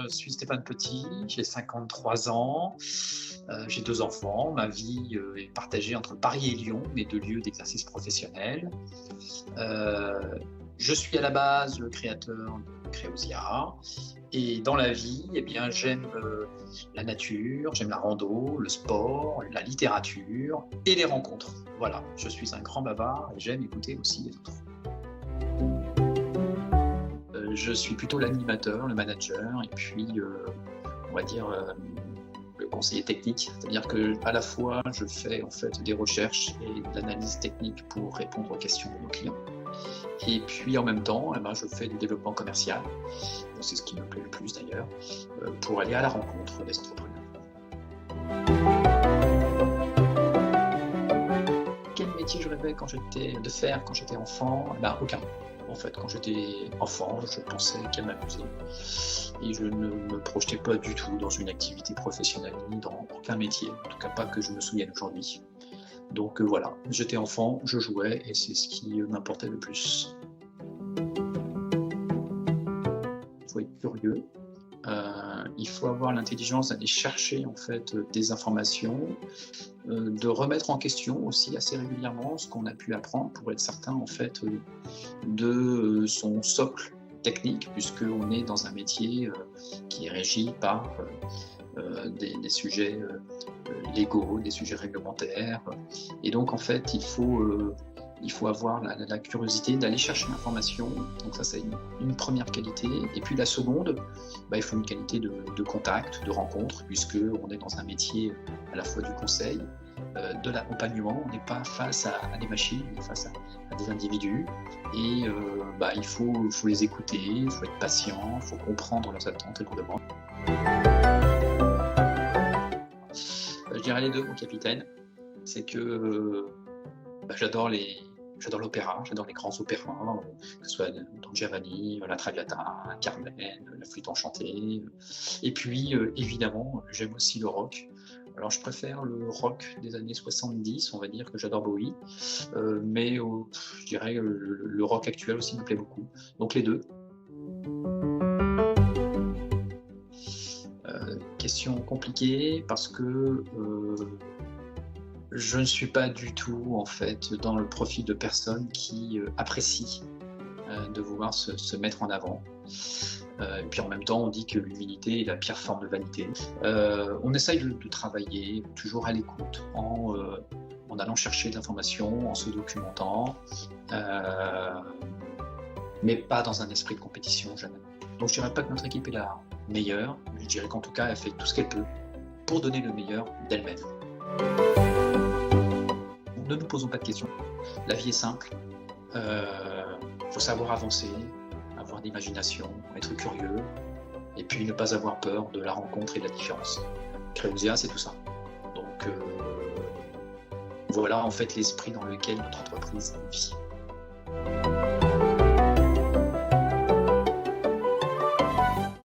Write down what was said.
suis Stéphane Petit, j'ai 53 ans, j'ai 2 enfants. Ma vie est partagée entre Paris et Lyon, mes 2 lieux d'exercice professionnel. Je suis à la base le créateur de Créosia. Et dans la vie, eh bien, j'aime la nature, j'aime la rando, le sport, la littérature et les rencontres. Voilà, je suis un grand bavard et j'aime écouter aussi les autres. Je suis plutôt l'animateur, le manager et puis, on va dire, le conseiller technique. C'est-à-dire qu'à la fois, je fais en fait des recherches et de l'analyse technique pour répondre aux questions de nos clients. Et puis en même temps, eh ben, je fais du développement commercial, c'est ce qui me plaît le plus d'ailleurs, pour aller à la rencontre des entrepreneurs. Quel métier je rêvais de faire quand j'étais enfant? Ben, aucun. En fait, quand j'étais enfant, je pensais qu'à m'amuser et je ne me projetais pas du tout dans une activité professionnelle ni dans aucun métier, en tout cas pas que je me souvienne aujourd'hui. Donc voilà, j'étais enfant, je jouais et c'est ce qui m'importait le plus. Il faut être curieux, il faut avoir l'intelligence d'aller chercher en fait des informations, de remettre en question aussi assez régulièrement ce qu'on a pu apprendre pour être certain en fait de son socle technique, puisqu'on est dans un métier qui est régi par des sujets légaux, des sujets réglementaires. Et donc, en fait, il faut avoir la curiosité d'aller chercher l'information. Donc ça, c'est une première qualité. Et puis la seconde, il faut une qualité de contact, de rencontre, puisqu'on est dans un métier à la fois du conseil, de l'accompagnement. On n'est pas face à des machines, on est face à des individus. Et il faut les écouter, il faut être patient, il faut comprendre leurs attentes et leurs demandes. Je dirais les deux, mon capitaine. C'est que j'adore l'opéra, j'adore les grands opéras, que ce soit Don Giovanni, la Traviata, Carmen, la Flûte enchantée. Et puis, évidemment, j'aime aussi le rock. Alors, je préfère le rock des années 70, on va dire que j'adore Bowie, mais je dirais le rock actuel aussi me plaît beaucoup. Donc les deux. Question compliquée parce que je ne suis pas du tout en fait dans le profil de personne qui apprécie de vouloir se mettre en avant. Et puis en même temps, on dit que l'humilité est la pire forme de vanité. On essaye de travailler toujours à l'écoute, en allant chercher de l'information, en se documentant, mais pas dans un esprit de compétition, jamais. Donc je ne dirais pas que notre équipe est la meilleure, je dirais qu'en tout cas, elle fait tout ce qu'elle peut pour donner le meilleur d'elle-même. Ne nous posons pas de questions. La vie est simple. Faut savoir avancer, avoir d'imagination, être curieux, et puis ne pas avoir peur de la rencontre et de la différence. Créosia, c'est tout ça. Donc voilà en fait l'esprit dans lequel notre entreprise vit.